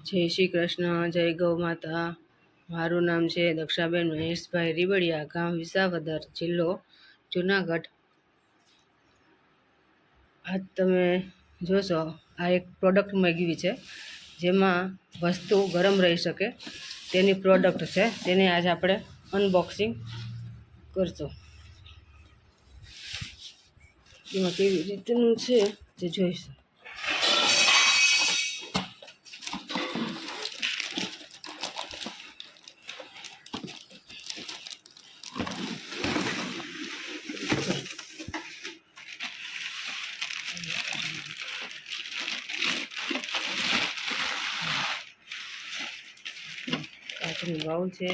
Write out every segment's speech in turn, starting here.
જય શ્રી કૃષ્ણ, જય ગૌ માતા। મારું નામ છે દક્ષાબેન મહેશભાઈ રીબડિયા, ગામ વિસાવદર, જિલ્લો જુનાગઢ। આજ તમે જોશો આ એક પ્રોડક્ટ મગાવી છે જેમાં વસ્તુ ગરમ રહી શકે તેની પ્રોડક્ટ છે, તેની આજે આપણે અનબોક્સિંગ કરશું। એમાં કેવી રીતનું છે તે જોઈશું। કાચની બાઉલ છે,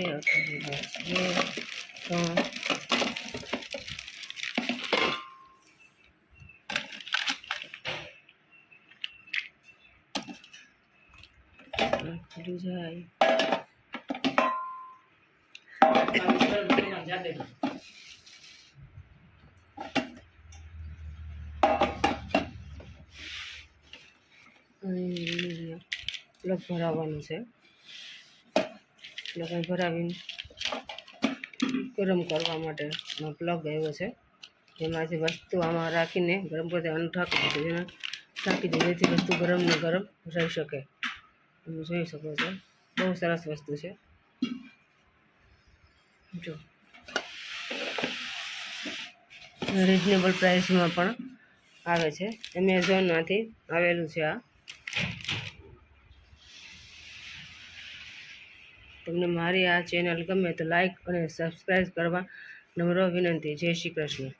ખુલી જાય પ્લગ ભરાવવાનું છે। પ્લગ ભરાવીને ગરમ કરવા માટે પ્લગ આવ્યો છે, જેમાંથી વસ્તુ આમાં રાખીને ગરમ કરતા ઢાંકી દીધું, જેને ઢાંકી દીધું જેથી વસ્તુ ગરમ ને ગરમ રહી શકે। તમે જોઈ શકો છો, બહુ સરસ વસ્તુ છે। જો રિઝનેબલ પ્રાઇસમાં પણ આવે છે, એમેઝોનમાંથી આવેલું છે। આ તમને મારી આ ચેનલ ગમે તો લાઈક અને સબસ્ક્રાઈબ કરવા નમ્ર વિનંતી। જય શ્રી કૃષ્ણ।